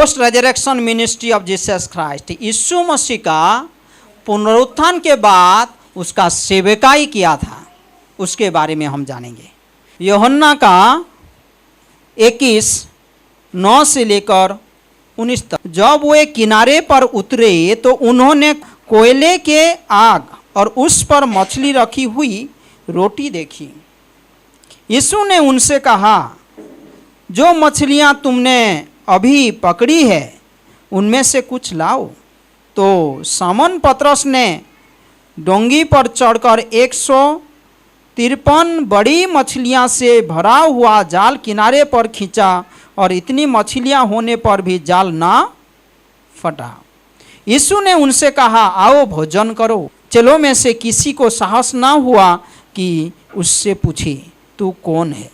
Post resurrection ministry of Jesus Christ, यीशु मसीह का पुनरुत्थान के बाद उसका सेवकाई किया था, उसके बारे में हम जानेंगे। यूहन्ना का 21:9 से लेकर 19 तक। जब वे किनारे पर उतरे तो उन्होंने कोयले के आग और उस पर मछली रखी हुई रोटी देखी। यीशु ने उनसे कहा, जो मछलियां तुमने अभी पकड़ी है उनमें से कुछ लाओ। तो समौन पतरस ने डोंगी पर चढ़कर 153 बड़ी मछलियां से भरा हुआ जाल किनारे पर खींचा और इतनी मछलियां होने पर भी जाल ना फटा। यीशु ने उनसे कहा, आओ भोजन करो। चलो में से किसी को साहस ना हुआ कि उससे पूछे, तू कौन है,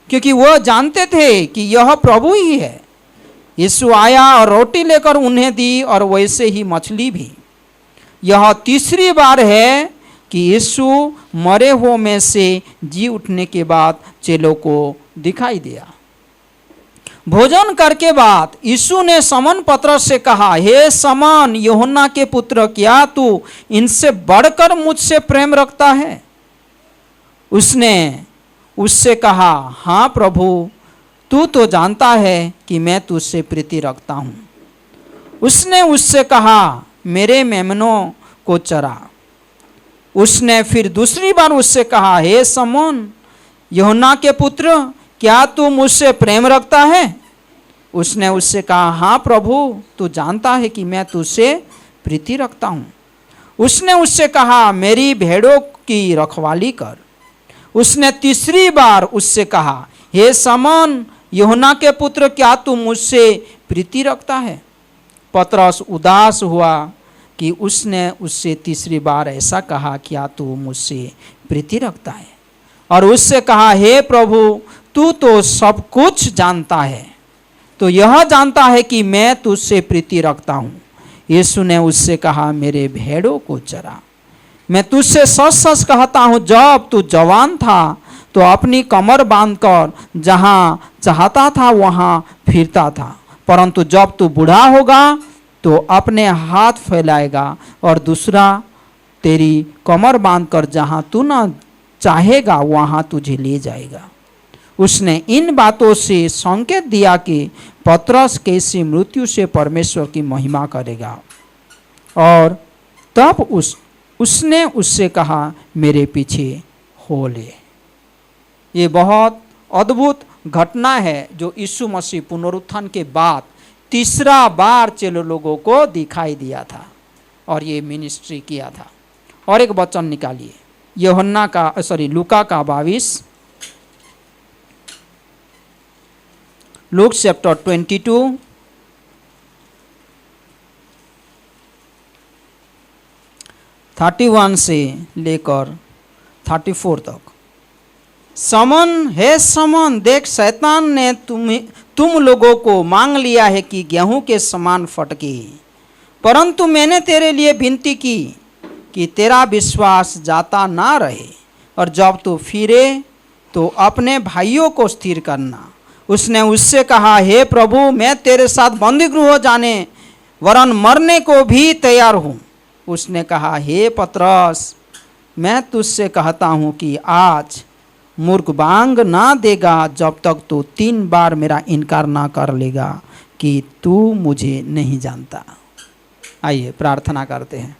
क्योंकि वह जानते थे कि यह प्रभु ही है। यीशु आया और रोटी लेकर उन्हें दी और वैसे ही मछली भी। यह तीसरी बार है कि यीशु मरे हुओं में से जी उठने के बाद चेलों को दिखाई दिया। भोजन करके बाद यीशु ने समौन पतरस से कहा, हे समौन यूहन्ना के पुत्र, क्या तू इनसे बढ़कर मुझसे प्रेम रखता है? उसने उससे कहा, हाँ प्रभु, तू तो जानता है कि मैं तुझसे प्रीति रखता हूँ। उसने उससे कहा, मेरे मेमनों को चरा। उसने फिर दूसरी बार उससे कहा, हे समौन यूहन्ना के पुत्र, क्या तू मुझसे प्रेम रखता है? उसने उससे कहा, हाँ प्रभु, तू जानता है कि मैं तुझसे प्रीति रखता हूँ। उसने उससे कहा, मेरी भेड़ों की रखवाली कर। उसने तीसरी बार उससे कहा, हे समौन यूहन्ना के पुत्र, क्या तू मुझसे प्रीति रखता है? पतरस उदास हुआ कि उसने उससे तीसरी बार ऐसा कहा, क्या तू मुझसे प्रीति रखता है? और उससे कहा, हे प्रभु, तू तो सब कुछ जानता है, तो यह जानता है कि मैं तुझसे प्रीति रखता हूँ। यीशु ने उससे कहा, मेरे भेड़ों को चरा। मैं तुझसे सच सच कहता हूँ, जब तू जवान था तो अपनी कमर बांधकर जहाँ चाहता था वहाँ फिरता था, परंतु जब तू बूढ़ा होगा तो अपने हाथ फैलाएगा और दूसरा तेरी कमर बांधकर जहाँ तू न चाहेगा वहाँ तुझे ले जाएगा। उसने इन बातों से संकेत दिया कि पतरस कैसी मृत्यु से परमेश्वर की महिमा करेगा। और तब उसने उससे कहा, मेरे पीछे हो ले। ये बहुत अद्भुत घटना है जो यीशु मसीह पुनरुत्थान के बाद तीसरा बार चेलों लोगों को दिखाई दिया था और ये मिनिस्ट्री किया था। और एक वचन निकालिए, लूका का 22, लूक चैप्टर 22 31 से लेकर 34 तक। समौन, हे समौन, देख शैतान ने तुम लोगों को मांग लिया है कि गेहूं के समान फटके, परंतु मैंने तेरे लिए विनती की कि तेरा विश्वास जाता ना रहे, और जब तू फिरे तो अपने भाइयों को स्थिर करना। उसने उससे कहा, हे प्रभु, मैं तेरे साथ बंदीगृह जाने वरन मरने को भी तैयार हूँ। उसने कहा, हे पतरस, मैं तुझसे कहता हूँ कि आज मूर्ख बांग ना देगा जब तक तू 3 बार मेरा इनकार ना कर लेगा कि तू मुझे नहीं जानता। आइए प्रार्थना करते हैं।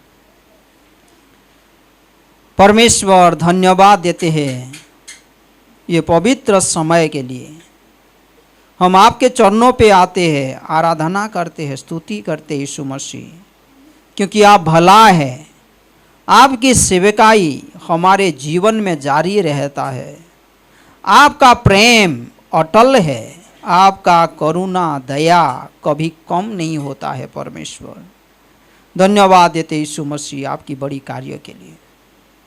परमेश्वर, धन्यवाद देते हैं ये पवित्र समय के लिए। हम आपके चरणों पे आते हैं, आराधना करते हैं, स्तुति करते हैं यीशु मसीह, क्योंकि आप भला है। आपकी सेवकाई हमारे जीवन में जारी रहता है। आपका प्रेम अटल है, आपका करुणा दया कभी कम नहीं होता है। परमेश्वर, धन्यवाद देते यीशु मसीह आपकी बड़ी कार्य के लिए।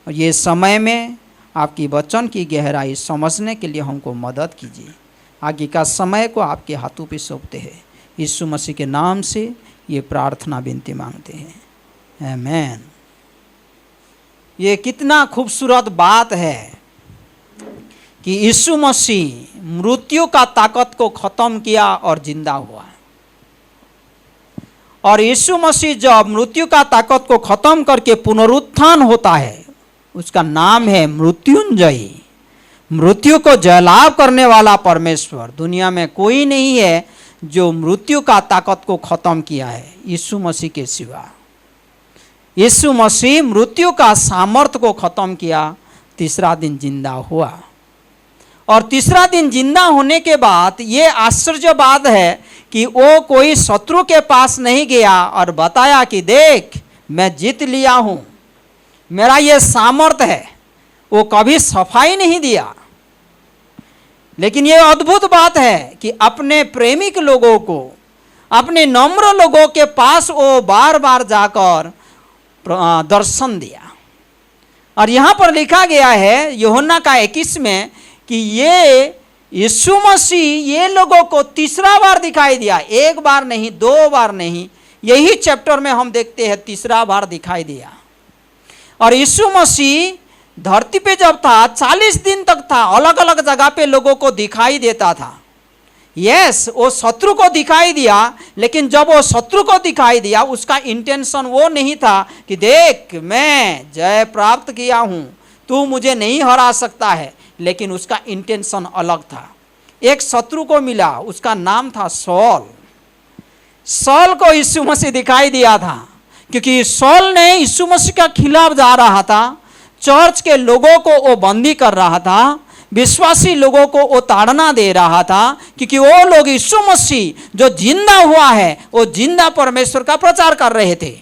और ये समय में आपकी वचन की गहराई समझने के लिए हमको मदद कीजिए। आगे का समय को आपके हाथों पे सौंपते हैं। यीशु मसीह के नाम से ये प्रार्थना विनती मांगते हैं, आमीन। ये कितना खूबसूरत बात है कि यीशु मसीह मृत्यु का ताकत को ख़त्म किया और जिंदा हुआ। और यीशु मसीह जब मृत्यु का ताकत को खत्म करके पुनरुत्थान होता है, उसका नाम है मृत्युंजयी, मृत्यु को जयलाभ करने वाला परमेश्वर। दुनिया में कोई नहीं है जो मृत्यु का ताकत को खत्म किया है यीशु मसीह के सिवा। यीशु मसीह मृत्यु का सामर्थ्य को खत्म किया, तीसरा दिन जिंदा हुआ। और तीसरा दिन जिंदा होने के बाद ये आश्चर्य बात है कि वो कोई शत्रु के पास नहीं गया और बताया कि देख मैं जीत लिया हूं, मेरा ये सामर्थ्य है। वो कभी सफाई नहीं दिया। लेकिन ये अद्भुत बात है कि अपने प्रेमिक लोगों को, अपने नम्र लोगों के पास वो बार बार जाकर दर्शन दिया। और यहाँ पर लिखा गया है यूहन्ना का 21 में कि ये यीशु मसीह ये लोगों को तीसरा बार दिखाई दिया। एक बार नहीं, दो बार नहीं, यही चैप्टर में हम देखते हैं तीसरा बार दिखाई दिया। और यीशु मसीह धरती पे जब था 40 दिन तक था, अलग अलग जगह पे लोगों को दिखाई देता था। यस, वो शत्रु को दिखाई दिया, लेकिन जब वो शत्रु को दिखाई दिया उसका इंटेंशन वो नहीं था कि देख मैं जय प्राप्त किया हूं, तू मुझे नहीं हरा सकता है। लेकिन उसका इंटेंशन अलग था। एक शत्रु को मिला, उसका नाम था सौल। सौल को यीशु मसीह दिखाई दिया था, क्योंकि सौल ने यीशु मसीह के खिलाफ जा रहा था, चर्च के लोगों को वो बंदी कर रहा था, विश्वासी लोगों को वो ताड़ना दे रहा था, क्योंकि वो लोग यीशु मसीह जो जिंदा हुआ है वो जिंदा परमेश्वर का प्रचार कर रहे थे।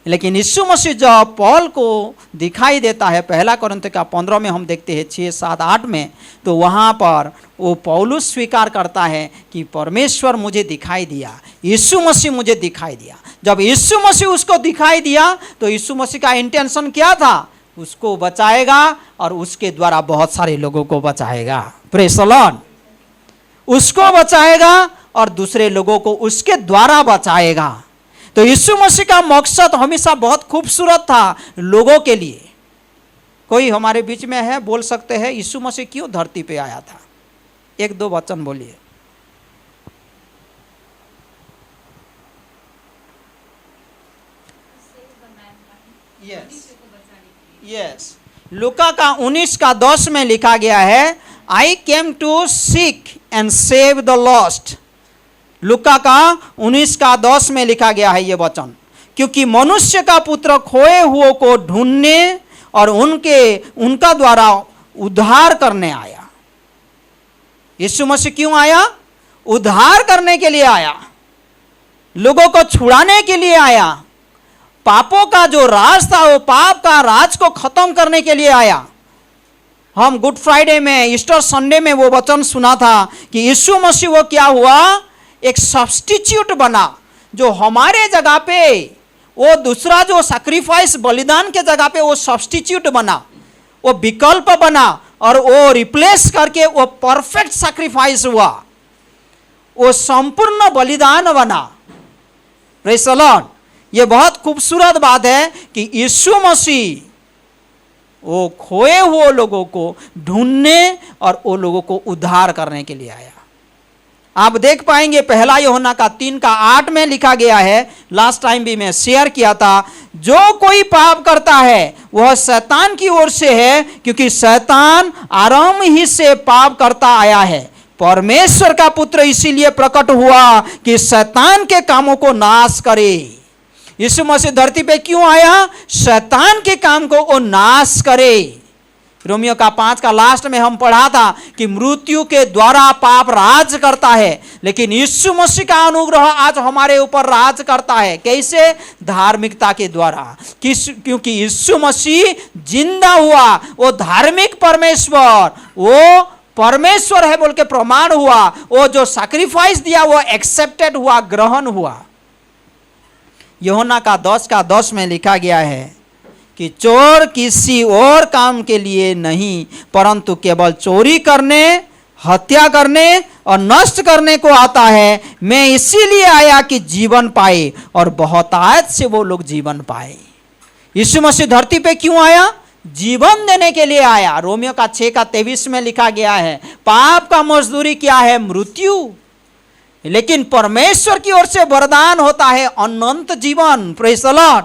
लेकिन यीशु मसीह जब पौल को दिखाई देता है, पहला कोरिन्थियों का 15 में हम देखते हैं 6, 7, 8 में, तो वहाँ पर वो पौलुस स्वीकार करता है कि परमेश्वर मुझे दिखाई दिया, यीशु मसीह मुझे दिखाई दिया। जब यीशु मसीह उसको दिखाई दिया तो यीशु मसीह का इंटेंशन क्या था? उसको बचाएगा और उसके द्वारा बहुत सारे लोगों को बचाएगा। Praise the Lord. उसको बचाएगा और दूसरे लोगों को उसके द्वारा बचाएगा। तो यीशु मसीह का मकसद हमेशा बहुत खूबसूरत था लोगों के लिए। कोई हमारे बीच में है, बोल सकते हैं यीशु मसीह क्यों धरती पे आया था? एक दो वचन बोलिए। यस, लूका का 19 का 10 में लिखा गया है, I came to seek and save the lost. लूका का 19 का 10 में लिखा गया है ये वचन, क्योंकि मनुष्य का पुत्र खोए हुओं को ढूंढने और उनका द्वारा उद्धार करने आया। यीशु मसीह क्यों आया? उद्धार करने के लिए आया, लोगों को छुड़ाने के लिए आया। पापों का जो राज था वो पाप का राज को खत्म करने के लिए आया। हम गुड फ्राइडे में, ईस्टर संडे में वो वचन सुना था कि यीशु मसीह वो क्या हुआ? एक सब्स्टिट्यूट बना, जो हमारे जगह पे वो दूसरा जो सैक्रिफाइस बलिदान के जगह पे वो सब्स्टिट्यूट बना, वो विकल्प बना और वो रिप्लेस करके वो परफेक्ट सैक्रिफाइस हुआ, वो संपूर्ण बलिदान बना। Praise the Lord. ये बहुत खूबसूरत बात है कि यीशु मसीह वो खोए हुए लोगों को ढूंढने और वो लोगों को उद्धार करने के लिए आया। आप देख पाएंगे पहला यूहन्ना का 3 का 8 में लिखा गया है, लास्ट टाइम भी मैं शेयर किया था, जो कोई पाप करता है वह शैतान की ओर से है, क्योंकि शैतान आरंभ ही से पाप करता आया है। परमेश्वर का पुत्र इसीलिए प्रकट हुआ कि शैतान के कामों को नाश करे। यीशु मसीह धरती पे क्यों आया? शैतान के काम को वो नाश करे। रोमियो का 5 का लास्ट में हम पढ़ा था कि मृत्यु के द्वारा पाप राज करता है, लेकिन यीशु मसीह का अनुग्रह आज हमारे ऊपर राज करता है। कैसे? धार्मिकता के द्वारा। क्योंकि यीशु मसीह जिंदा हुआ, वो धार्मिक परमेश्वर, वो परमेश्वर है बोल के प्रमाण हुआ, वो जो सैक्रिफाइस दिया वो एक्सेप्टेड हुआ, ग्रहण हुआ। यूहन्ना का 10 का 10 में लिखा गया है कि चोर किसी और काम के लिए नहीं, परंतु केवल चोरी करने, हत्या करने और नष्ट करने को आता है। मैं इसीलिए आया कि जीवन पाए और बहुतायत से वो लोग जीवन पाए। यीशु मसीह धरती पे क्यों आया? जीवन देने के लिए आया। रोमियो का 6 का 23 में लिखा गया है, पाप का मजदूरी क्या है? मृत्यु। लेकिन परमेश्वर की ओर से वरदान होता है अनंत जीवन। Praise the Lord.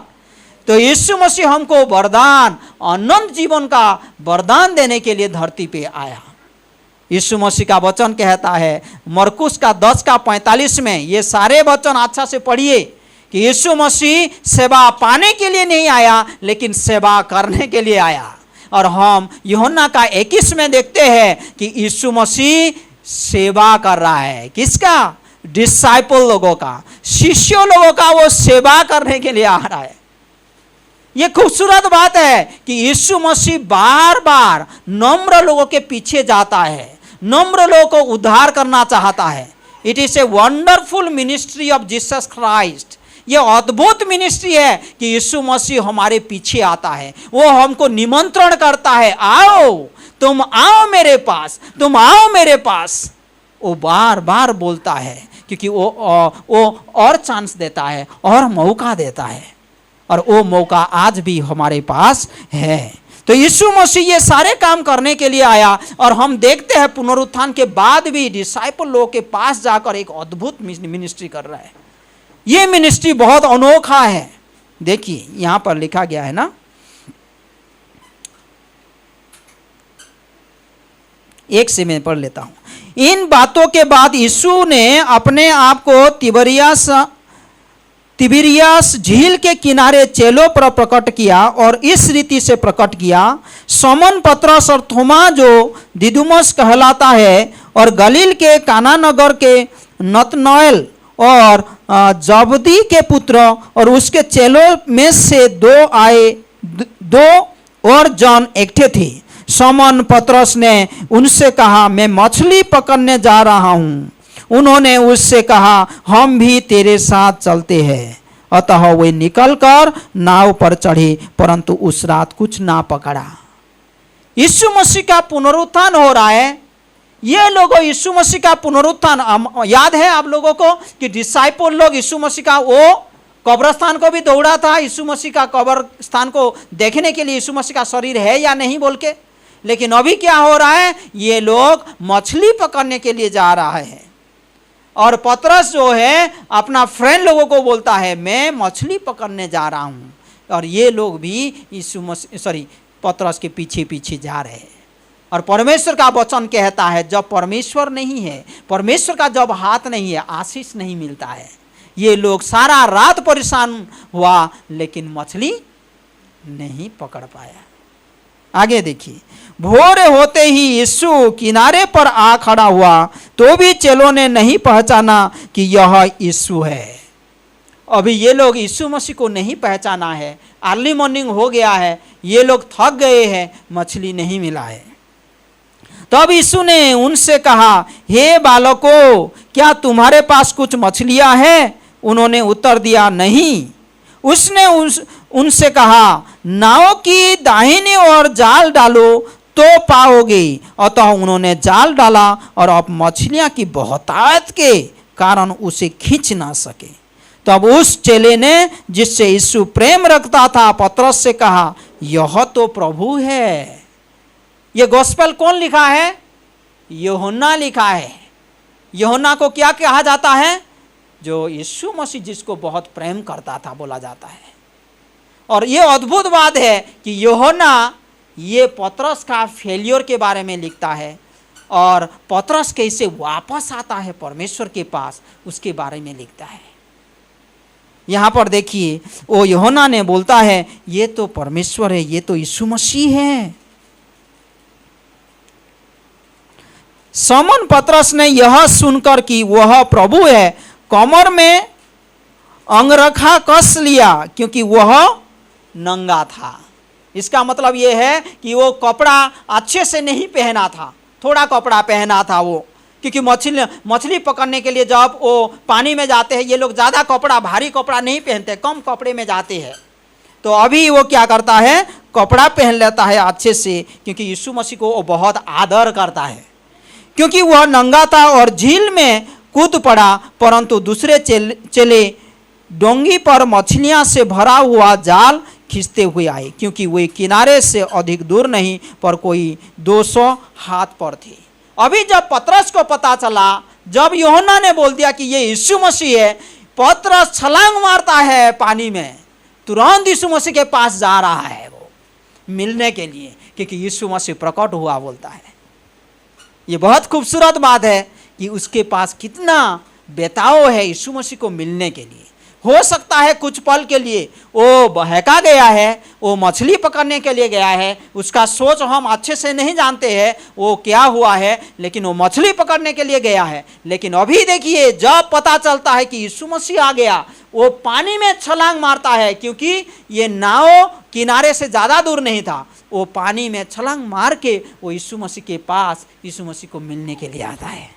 तो यीशु मसीह हमको वरदान, अनंत जीवन का वरदान देने के लिए धरती पे आया। यीशु मसीह का वचन कहता है मरकुस का 10:45 में, ये सारे वचन अच्छा से पढ़िए, कि यीशु मसीह सेवा पाने के लिए नहीं आया लेकिन सेवा करने के लिए आया। और हम यूहन्ना का 21 में देखते हैं कि यीशु मसीह सेवा कर रहा है। किसका? डिसाइपल लोगों का, शिष्यों लोगों का वो सेवा करने के लिए आ रहा है। ये खूबसूरत बात है कि यीशु मसीह बार बार नम्र लोगों के पीछे जाता है, नम्र लोगों को उद्धार करना चाहता है। It is a wonderful ministry of Jesus Christ. ये अद्भुत मिनिस्ट्री है कि यीशु मसीह हमारे पीछे आता है, वो हमको निमंत्रण करता है, आओ, तुम आओ मेरे पास, तुम आओ मेरे पास। वो बार बार बोलता है क्योंकि वो और चांस देता है और मौका देता है, और वो मौका आज भी हमारे पास है। तो यीशु मसीह ये सारे काम करने के लिए आया, और हम देखते हैं पुनरुत्थान के बाद भी डिसाइपल लोगों के पास जाकर एक अद्भुत मिनिस्ट्री कर रहा है। ये मिनिस्ट्री बहुत अनोखा है। देखिए यहां पर लिखा गया है ना, एक से मैं पढ़ लेता हूं। इन बातों के बाद यीशु ने अपने आप को तिबिरियास झील के किनारे चेलों पर प्रकट किया, और इस रीति से प्रकट किया, समन पतरस और थोमा जो दिदुमस कहलाता है, और गलील के काना नगर के नतनएल और जबदी के पुत्र और उसके चेलों में से दो और जन इकट्ठे थे। समन पतरस ने उनसे कहा, मैं मछली पकड़ने जा रहा हूं। उन्होंने उससे कहा, हम भी तेरे साथ चलते हैं। अतः वे निकलकर नाव पर चढ़े, परंतु उस रात कुछ ना पकड़ा। यीशु मसीह का पुनरुत्थान हो रहा है। ये लोगों यीशु मसीह का पुनरुत्थान याद है आप लोगों को कि डिसाइपल लोग यीशु मसीह का वो कब्रस्थान को भी दौड़ा था, यीशु मसीह का कब्रस्थान को देखने के लिए यीशु मसीह का शरीर है या नहीं बोल के। लेकिन अभी क्या हो रहा है, ये लोग मछली पकड़ने के लिए जा रहा है, और पतरस जो है अपना फ्रेंड लोगों को बोलता है मैं मछली पकड़ने जा रहा हूं, और ये लोग भी पतरस के पीछे पीछे जा रहे हैं। और परमेश्वर का वचन कहता है जब परमेश्वर नहीं है, परमेश्वर का जब हाथ नहीं है, आशीष नहीं मिलता है। ये लोग सारा रात परेशान हुआ लेकिन मछली नहीं पकड़ पाया। आगे देखिए, भोर होते ही यीशु किनारे पर आ खड़ा हुआ, तो भी चेलों ने नहीं पहचाना कि यह यीशु है। अभी ये लोग यीशु मसीह को नहीं पहचाना है, अर्ली मॉर्निंग हो गया है, ये लोग थक गए हैं, मछली नहीं मिला है। तब यीशु ने उनसे कहा, हे बालकों, क्या तुम्हारे पास कुछ मछलियां हैं? उन्होंने उत्तर दिया, नहीं। उसने उनसे कहा, नाव की दाहिनी ओर जाल डालो तो पाओगे। अतः उन्होंने जाल डाला, और अब मछलियां की बहुतायत के कारण उसे खींच ना सके। तब उस चेले ने जिससे यीशु प्रेम रखता था पतरस से कहा, यह तो प्रभु है। ये गॉस्पेल कौन लिखा है? यूहन्ना लिखा है। यूहन्ना को क्या कहा जाता है? जो यीशु मसीह जिसको बहुत प्रेम करता था बोला जाता है। और ये अद्भुत बात है कि यूहन्ना ये पतरस का फेलियर के बारे में लिखता है, और पतरस कैसे वापस आता है परमेश्वर के पास उसके बारे में लिखता है। यहाँ पर देखिए, वो यूहन्ना ने बोलता है ये तो परमेश्वर है, ये तो यीशु मसीह है। समन पतरस ने यह सुनकर कि वह प्रभु है, कमर में अंगरखा कस लिया, क्योंकि वह नंगा था। इसका मतलब यह है कि वो कपड़ा अच्छे से नहीं पहना था, थोड़ा कपड़ा पहना था वो, क्योंकि मछली पकड़ने के लिए जब वो पानी में जाते हैं, ये लोग ज़्यादा कपड़ा, भारी कपड़ा नहीं पहनते, कम कपड़े में जाते हैं। तो अभी वो क्या करता है, कपड़ा पहन लेता है अच्छे से, क्योंकि यीशु मसीह को वो बहुत आदर करता है। क्योंकि वह नंगा था और झील में कूद पड़ा, परंतु दूसरे चेले डोंगी पर मछलियां से भरा हुआ जाल खींचते हुए आए, क्योंकि वे किनारे से अधिक दूर नहीं पर कोई 200 हाथ पर थे। अभी जब पतरस को पता चला जब यूहन्ना ने बोल दिया कि ये यीशु मसीह है, पतरस छलांग मारता है पानी में, तुरंत यीशु मसीह के पास जा रहा है वो मिलने के लिए, क्योंकि यीशु मसीह प्रकट हुआ बोलता है। ये बहुत खूबसूरत बात है कि उसके पास कितना बेताव है यीशु मसीह को मिलने के लिए। हो सकता है कुछ पल के लिए वो बहका गया है, वो मछली पकड़ने के लिए गया है, उसका सोच हम अच्छे से नहीं जानते हैं वो क्या हुआ है, लेकिन वो मछली पकड़ने के लिए गया है। लेकिन अभी देखिए, जब पता चलता है कि यीशु मसीह आ गया, वो पानी में छलांग मारता है, क्योंकि ये नाव किनारे से ज़्यादा दूर नहीं था। वो पानी में छलांग मार के वो यीशु मसीह के पास यीशु मसीह को मिलने के लिए आता है।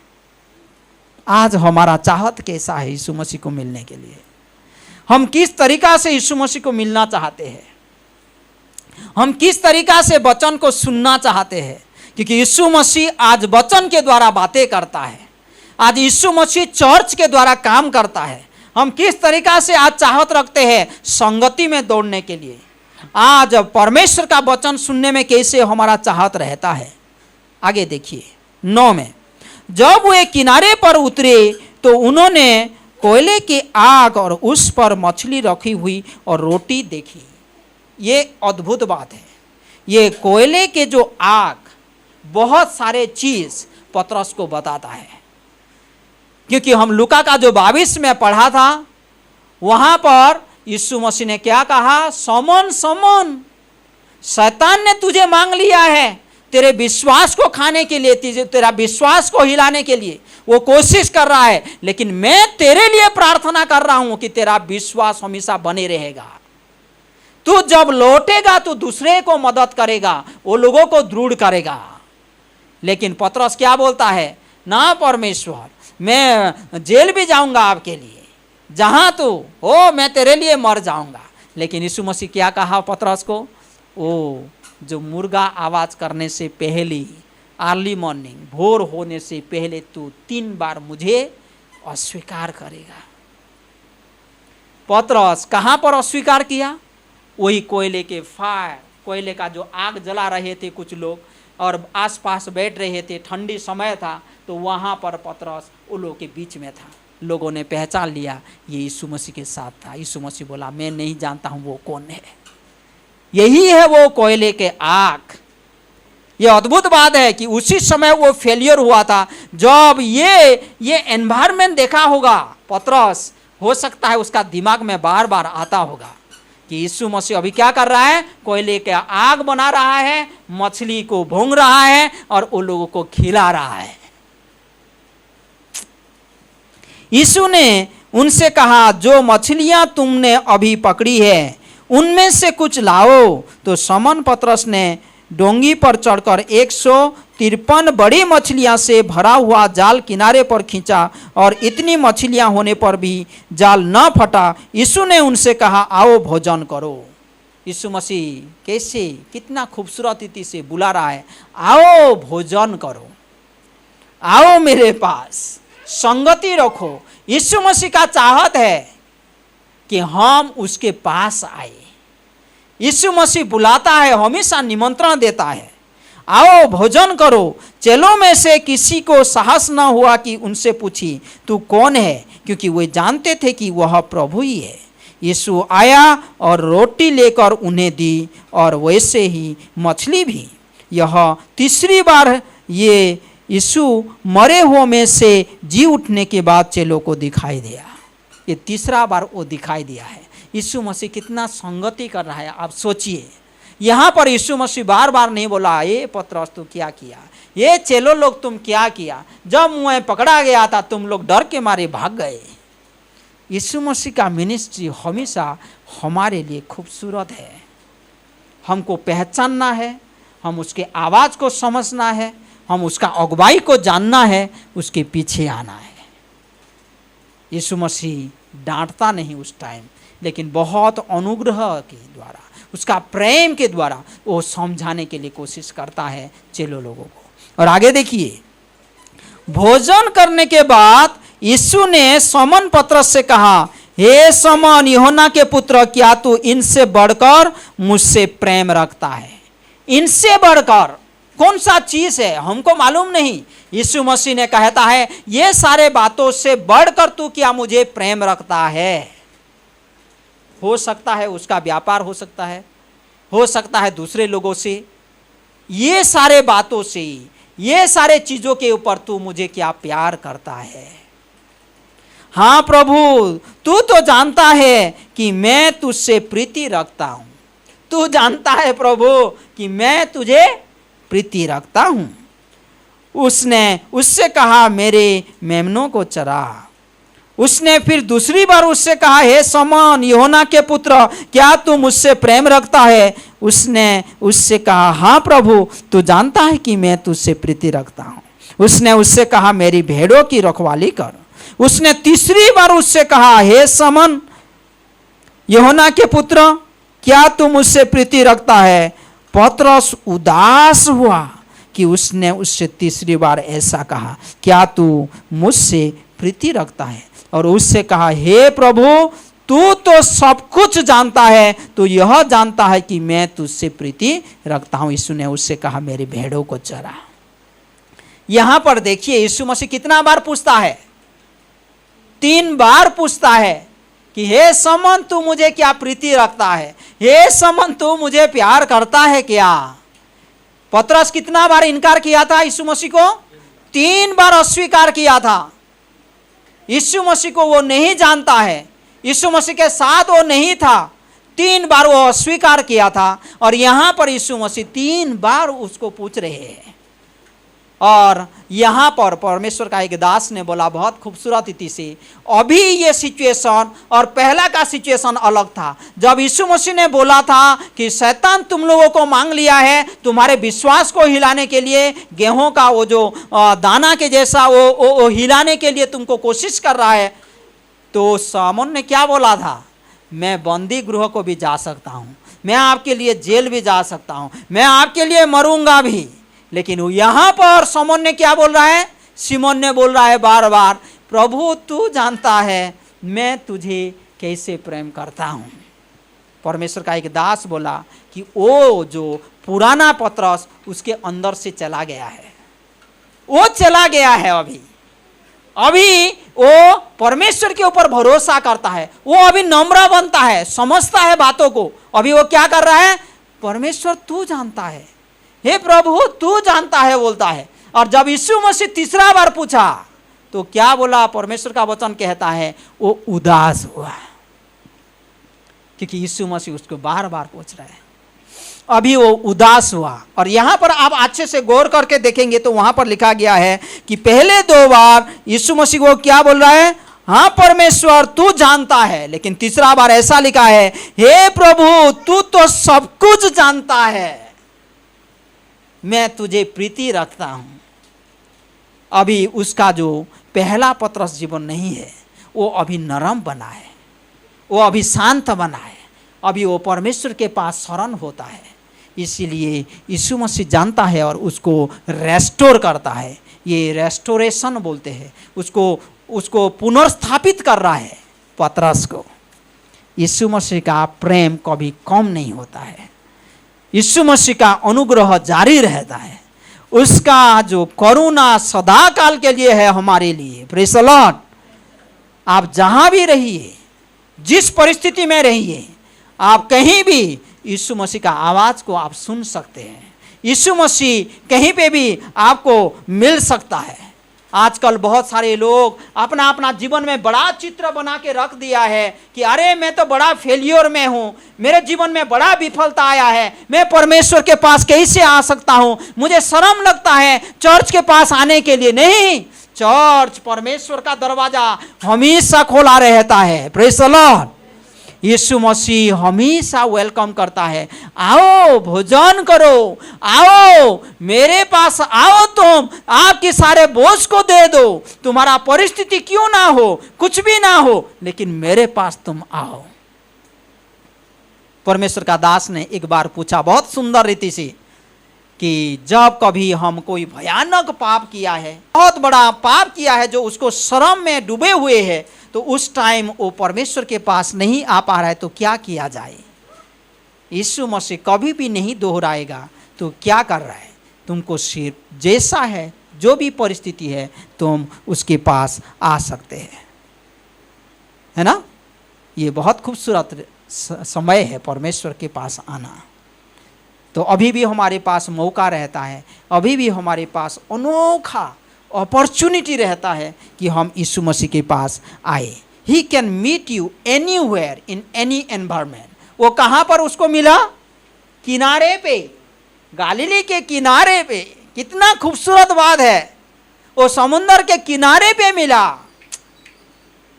आज हमारा चाहत कैसा है यीशु मसीह को मिलने के लिए? हम किस तरीका से यीशु मसीह को मिलना चाहते हैं? हम किस तरीका से वचन को सुनना चाहते हैं? क्योंकि यीशु मसीह आज वचन के द्वारा बातें करता है, आज यीशु मसीह चर्च के द्वारा काम करता है। हम किस तरीका से आज चाहत रखते हैं संगति में दौड़ने के लिए? आज परमेश्वर का वचन सुनने में कैसे हमारा चाहत रहता है? आगे देखिए 9 में, जब वे किनारे पर उतरे तो उन्होंने कोयले की आग और उस पर मछली रखी हुई और रोटी देखी। ये अद्भुत बात है। ये कोयले के जो आग बहुत सारे चीज़ पतरस को बताता है, क्योंकि हम लूका का जो 22 में पढ़ा था, वहाँ पर यीशु मसीह ने क्या कहा? समन समन, शैतान ने तुझे मांग लिया है तेरे विश्वास को खाने के लिए, तेरा विश्वास को हिलाने के लिए वो कोशिश कर रहा है, लेकिन मैं तेरे लिए प्रार्थना कर रहा हूं कि तेरा विश्वास हमेशा बने रहेगा। तू जब लौटेगा तो दूसरे को मदद करेगा, वो लोगों को दृढ़ करेगा। लेकिन पतरस क्या बोलता है? ना परमेश्वर, मैं जेल भी जाऊंगा आपके लिए, जहां तू हो मैं तेरे लिए मर जाऊंगा। लेकिन यीशु मसीह क्या कहा पतरस को? ओ जो मुर्गा आवाज करने से पहले, अर्ली मॉर्निंग, भोर होने से पहले तू 3 बार मुझे अस्वीकार करेगा। पतरस कहां पर अस्वीकार किया? वही कोयले के फायर, कोयले का जो आग जला रहे थे कुछ लोग और आसपास बैठ रहे थे, ठंडी समय था, तो वहां पर पतरस उन लोगों के बीच में था। लोगों ने पहचान लिया ये यीशु मसीह के साथ था। यीशु मसीह बोला, मैं नहीं जानता हूं वो कौन है। यही है वो कोयले के आग। ये अद्भुत बात है कि उसी समय वो फेलियर हुआ था। जब ये एनवायरनमेंट देखा होगा पतरस, हो सकता है उसका दिमाग में बार बार आता होगा कि यीशु मसीह अभी क्या कर रहा है? कोयले के आग बना रहा है, मछली को भून रहा है और उन लोगों को खिला रहा है। यीशु ने उनसे कहा, जो मछलियां तुमने अभी पकड़ी है उनमें से कुछ लाओ। तो समन पतरस ने डोंगी पर चढ़कर 153 बड़ी मछलियां से भरा हुआ जाल किनारे पर खींचा और इतनी मछलियां होने पर भी जाल न फटा। यीशु ने उनसे कहा, आओ भोजन करो। यीशु मसीह कैसे, कितना खूबसूरत रीति से बुला रहा है, आओ भोजन करो, आओ मेरे पास, संगति रखो। यीशु मसीह का चाहत है कि हम उसके पास आए। यीशु मसीह बुलाता है, हमेशा निमंत्रण देता है, आओ भोजन करो। चेलों में से किसी को साहस न हुआ कि उनसे पूछी, तू कौन है? क्योंकि वे जानते थे कि वह प्रभु ही है। यीशु आया और रोटी लेकर उन्हें दी और वैसे ही मछली भी। यह तीसरी बार ये यीशु मरे हुओं में से जी उठने के बाद चेलों को दिखाई दिया। ये तीसरा बार वो दिखाई दिया है। यीशु मसीह कितना संगति कर रहा है, आप सोचिए। यहाँ पर यीशु मसीह बार बार नहीं बोला, ये पतरस तू क्या किया, ये चेलो लोग तुम क्या किया, जब मुझे पकड़ा गया था तुम लोग डर के मारे भाग गए। यीशु मसीह का मिनिस्ट्री हमेशा हमारे लिए खूबसूरत है। हमको पहचानना है, हम उसके आवाज़ को समझना है, हम उसका अगुवाई को जानना है, उसके पीछे आना है। यीशु मसीह डांटता नहीं उस टाइम, लेकिन बहुत अनुग्रह के द्वारा, उसका प्रेम के द्वारा वो समझाने के लिए कोशिश करता है चेलो लोगों को। और आगे देखिए, भोजन करने के बाद यीशु ने समन पतरस से कहा, हे समन यूहन्ना के पुत्र, क्या तू इनसे बढ़कर मुझसे प्रेम रखता है? इनसे बढ़कर, कौन सा चीज है हमको मालूम नहीं। यीशु मसीह ने कहता है ये सारे बातों से बढ़कर तू क्या मुझे प्रेम रखता है। हो सकता है उसका व्यापार हो सकता है दूसरे लोगों से, ये सारे बातों से, ये सारे चीजों के ऊपर तू मुझे क्या प्यार करता है। हाँ प्रभु, तू तो जानता है कि मैं तुझसे प्रीति रखता हूं। तू जानता है प्रभु कि मैं तुझे प्रीति रखता हूं। उसने उससे कहा मेरे मेमनों को चरा। उसने फिर दूसरी बार उससे कहा हे शमौन यूहन्ना के पुत्र, क्या तू मुझसे प्रेम रखता है। उसने उससे कहा हाँ प्रभु, तू जानता है कि मैं तुझसे प्रीति रखता हूँ। उसने उससे कहा मेरी भेड़ों की रखवाली कर। उसने तीसरी बार उससे कहा हे शमौन यूहन्ना के पुत्र, क्या तू मुझसे प्रीति रखता है। पतरस उदास हुआ कि उसने उससे तीसरी बार ऐसा कहा, क्या तू मुझसे प्रीति रखता है। और उससे कहा हे प्रभु, तू तो सब कुछ जानता है, तू यह जानता है कि मैं तुझसे प्रीति रखता हूं। यीशु ने उससे कहा मेरी भेड़ों को चरा। यहां पर देखिए यीशु मसीह कितना बार पूछता है, 3 बार पूछता है कि हे शमौन तू मुझे क्या प्रीति रखता है, हे शमौन तू मुझे प्यार करता है क्या। पतरस कितना बार इनकार किया था यीशु मसीह को, 3 बार अस्वीकार किया था। यीशु मसीह को वो नहीं जानता है, यीशु मसीह के साथ वो नहीं था, 3 बार वो अस्वीकार किया था। और यहां पर यीशु मसीह 3 बार उसको पूछ रहे हैं। और यहां पर परमेश्वर का एक दास ने बोला बहुत खूबसूरत रीति से, अभी ये सिचुएशन और पहला का सिचुएशन अलग था। जब यीशु मसीह ने बोला था कि शैतान तुम लोगों को मांग लिया है तुम्हारे विश्वास को हिलाने के लिए, गेहूं का वो जो दाना के जैसा वो हिलाने के लिए तुमको कोशिश कर रहा है, तो शमौन ने क्या बोला था, मैं बंदी गृह को भी जा सकता हूं, मैं आपके लिए जेल भी जा सकता हूं, मैं आपके लिए मरूंगा भी। लेकिन यहां पर शमौन ने क्या बोल रहा है, सिमोन ने बोल रहा है बार बार, प्रभु तू जानता है मैं तुझे कैसे प्रेम करता हूं। परमेश्वर का एक दास बोला कि वो जो पुराना पतरस उसके अंदर से चला गया है, वो चला गया है। अभी वो परमेश्वर के ऊपर भरोसा करता है, वो अभी नम्र बनता है, समझता है बातों को। अभी वो क्या कर रहा है, परमेश्वर तू जानता है, हे प्रभु तू जानता है बोलता है। और जब यीशु मसीह तीसरा बार पूछा तो क्या बोला, परमेश्वर का वचन कहता है वो उदास हुआ, क्योंकि यीशु मसीह उसको बार बार पूछ रहे हैं। अभी वो उदास हुआ। और यहां पर आप अच्छे से गौर करके देखेंगे तो वहां पर लिखा गया है कि पहले 2 बार यीशु मसीह को क्या बोल रहा है, हाँ परमेश्वर तू जानता है। लेकिन तीसरा बार ऐसा लिखा है, हे प्रभु तू तो सब कुछ जानता है, मैं तुझे प्रीति रखता हूं। अभी उसका जो पहला पतरस जीवन नहीं है, वो अभी नरम बना है, वो अभी शांत बना है, अभी वो परमेश्वर के पास शरण होता है। इसीलिए यीशु मसीह जानता है और उसको रेस्टोर करता है। ये रेस्टोरेशन बोलते हैं, उसको पुनर्स्थापित कर रहा है पतरस को। यीशु मसीह का प्रेम कभी कम नहीं होता है, यीशु मसीह का अनुग्रह जारी रहता है, उसका जो करुणा सदा काल के लिए है हमारे लिए। Praise the Lord. आप जहां भी रहिए, जिस परिस्थिति में रहिए, आप कहीं भी यीशु मसीह का आवाज को आप सुन सकते हैं। यीशु मसीह कहीं पे भी आपको मिल सकता है। आजकल बहुत सारे लोग अपना अपना जीवन में बड़ा चित्र बना के रख दिया है कि अरे मैं तो बड़ा फेलियर में हूँ, मेरे जीवन में बड़ा विफलता आया है, मैं परमेश्वर के पास कैसे आ सकता हूँ, मुझे शर्म लगता है चर्च के पास आने के लिए। नहीं, चर्च परमेश्वर का दरवाजा हमेशा खोला रहता है। Praise the lord. यीशु मसीह हमेशा वेलकम करता है, आओ भोजन करो, आओ मेरे पास आओ, तुम आपके सारे बोझ को दे दो, तुम्हारा परिस्थिति क्यों ना हो, कुछ भी ना हो, लेकिन मेरे पास तुम आओ। परमेश्वर का दास ने एक बार पूछा बहुत सुंदर रीति से कि जब कभी हम कोई भयानक पाप किया है, बहुत बड़ा पाप किया है जो उसको शर्म में डूबे हुए है, तो उस टाइम वो परमेश्वर के पास नहीं आ पा रहा है तो क्या किया जाए। यीशु मसीह कभी भी नहीं दोहराएगा तो क्या कर रहा है, तुमको सिर्फ जैसा है, जो भी परिस्थिति है, तुम उसके पास आ सकते हैं, है ना। ये बहुत खूबसूरत समय है परमेश्वर के पास आना। तो अभी भी हमारे पास मौका रहता है, अभी भी हमारे पास अनोखा अपॉर्चुनिटी रहता है कि हम यीशु मसीह के पास आए। He can meet you anywhere in any environment. वो कहाँ पर उसको मिला? किनारे पे, गालिली के किनारे पे। कितना खूबसूरत बात है, वो समुंदर के किनारे पे मिला,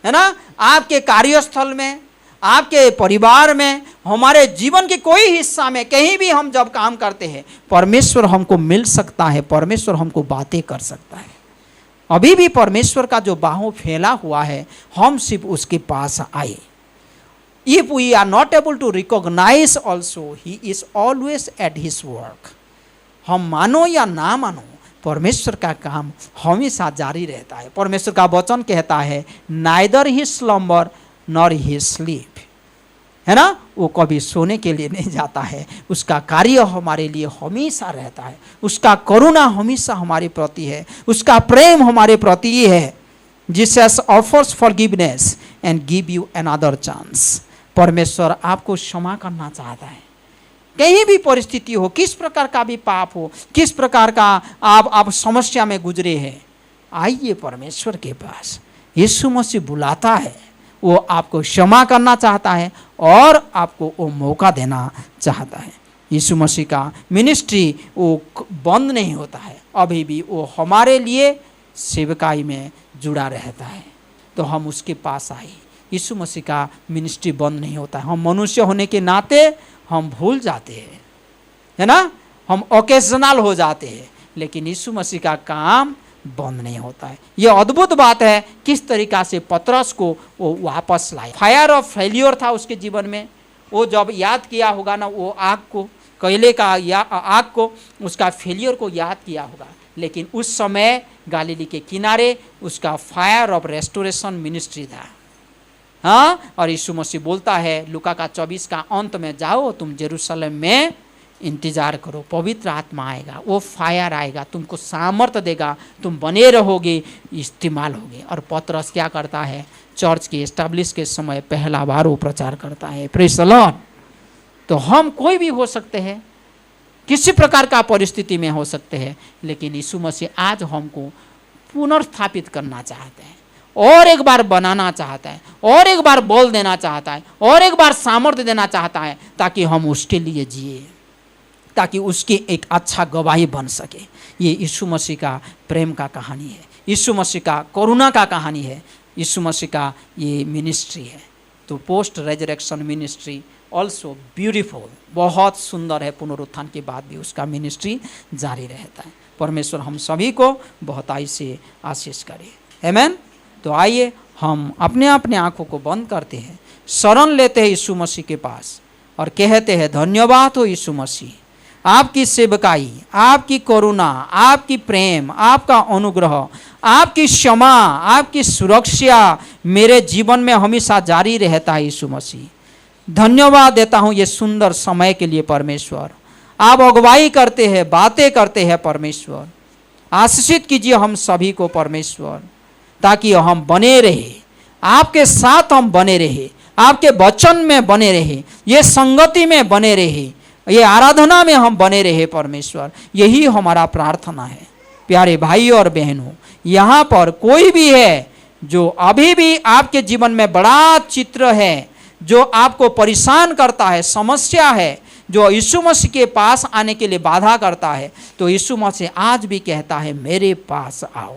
है ना। आपके कार्यस्थल में, आपके परिवार में, हमारे जीवन के कोई हिस्सा में, कहीं भी हम जब काम करते हैं, परमेश्वर हमको मिल सकता है, परमेश्वर हमको बातें कर सकता है। अभी भी परमेश्वर का जो बाहों फैला हुआ है, हम सिर्फ उसके पास आए। If we are not able to recognize also, he is always at his work. हम मानो या ना मानो, परमेश्वर का काम हमेशा जारी रहता है। परमेश्वर का वचन कहता है, neither he slumber nor he sleep, है ना। वो कभी सोने के लिए नहीं जाता है, उसका कार्य हमारे लिए हमेशा रहता है, उसका करुणा हमेशा हमारे प्रति है, उसका प्रेम हमारे प्रति ही है। Jesus offers forgiveness and give you another chance. परमेश्वर आपको क्षमा करना चाहता है, कहीं भी परिस्थिति हो, किस प्रकार का भी पाप हो, किस प्रकार का आप समस्या में गुजरे हैं, आइए परमेश्वर के पास। यीशु मसीह बुलाता है, वो आपको क्षमा करना चाहता है और आपको वो मौका देना चाहता है। यीशु मसीह का मिनिस्ट्री वो बंद नहीं होता है, अभी भी वो हमारे लिए सेवकाई में जुड़ा रहता है। तो हम उसके पास आए। यीशु मसीह का मिनिस्ट्री बंद नहीं होता है। हम मनुष्य होने के नाते हम भूल जाते हैं, है ना, हम ओकेजनल हो जाते हैं, लेकिन यीशु मसीह का काम बंद नहीं होता है। यह अद्भुत बात है किस तरीका से पतरस को वो वापस लाए। फायर ऑफ फेल्योर था उसके जीवन में। वो जब याद किया होगा ना, वो आग को, कोयले का या आग को, उसका फेलियर को याद किया होगा, लेकिन उस समय गलीली के किनारे उसका फायर ऑफ रेस्टोरेशन मिनिस्ट्री था। हाँ, और यीशु मसीह बोलता है लूका का 24 का अंत में, जाओ तुम जेरूशलेम में इंतजार करो, पवित्र आत्मा आएगा, वो फायर आएगा, तुमको सामर्थ्य देगा, तुम बने रहोगे, इस्तेमाल होगे। और पतरस क्या करता है? चर्च के एस्टैब्लिश के समय पहला बार वो प्रचार करता है। Praise the Lord. तो हम कोई भी हो सकते हैं, किसी प्रकार का परिस्थिति में हो सकते हैं, लेकिन यीशु मसीह आज हमको पुनर्स्थापित करना चाहते हैं, और एक बार बनाना चाहता है, और एक बार बोल देना चाहता है, और एक बार सामर्थ्य देना चाहता है, ताकि हम उसके लिए जिए, ताकि उसकी एक अच्छा गवाही बन सके। ये यीशु मसीह का प्रेम का कहानी है, यीशु मसीह का करुणा का कहानी है, यीशु मसीह का ये मिनिस्ट्री है। तो post resurrection ministry also beautiful, बहुत सुंदर है। पुनरुत्थान के बाद भी उसका मिनिस्ट्री जारी रहता है। परमेश्वर हम सभी को बहुताई से आशीष करे। आमीन। तो आइए हम अपने अपने आँखों को बंद करते हैं, शरण लेते हैं यीशु मसीह के पास और कहते हैं, धन्यवाद हो यीशु मसीह, आपकी सेवकाई, आपकी करुणा, आपकी प्रेम, आपका अनुग्रह, आपकी क्षमा, आपकी सुरक्षा मेरे जीवन में हमेशा जारी रहता है। यीशु मसीह धन्यवाद देता हूँ ये सुंदर समय के लिए। परमेश्वर आप अगुवाई करते हैं, बातें करते हैं। परमेश्वर आशीषित कीजिए हम सभी को परमेश्वर, ताकि हम बने रहे, आपके साथ हम बने रहे, आपके वचन में बने रहे, ये संगति में बने रहे, ये आराधना में हम बने रहे। परमेश्वर यही हमारा प्रार्थना है। प्यारे भाई और बहनों, यहाँ पर कोई भी है जो अभी भी आपके जीवन में बड़ा चित्र है, जो आपको परेशान करता है, समस्या है, जो यीशु मसीह के पास आने के लिए बाधा करता है, तो यीशु मसीह आज भी कहता है, मेरे पास आओ।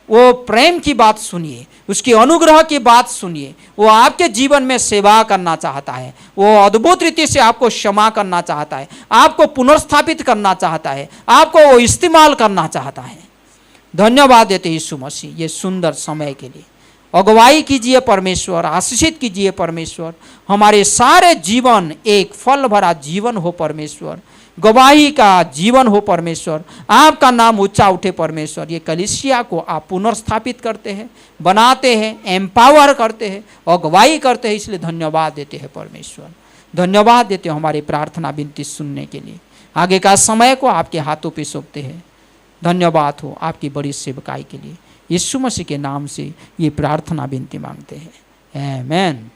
वो प्रेम की बात सुनिए, उसकी अनुग्रह की बात सुनिए। वो आपके जीवन में सेवा करना चाहता है, वो अद्भुत रीति से आपको क्षमा करना चाहता है, आपको पुनर्स्थापित करना चाहता है, आपको वो इस्तेमाल करना चाहता है। धन्यवाद देते यीशु मसीह ये सुंदर समय के लिए। अगुवाई कीजिए परमेश्वर, आशीषित कीजिए परमेश्वर, हमारे सारे जीवन एक फल भरा जीवन हो परमेश्वर, गवाही का जीवन हो परमेश्वर, आपका नाम ऊंचा उठे परमेश्वर। ये कलीसिया को आप पुनर्स्थापित करते हैं, बनाते हैं, एम्पावर करते हैं, अगुवाई करते हैं, इसलिए धन्यवाद देते हैं परमेश्वर। धन्यवाद देते हैं हमारी प्रार्थना विनती सुनने के लिए। आगे का समय को आपके हाथों पे सौंपते हैं। धन्यवाद हो आपकी बड़ी सेवकाई के लिए। यीशु मसीह के नाम से ये प्रार्थना विनती मांगते हैं, आमीन।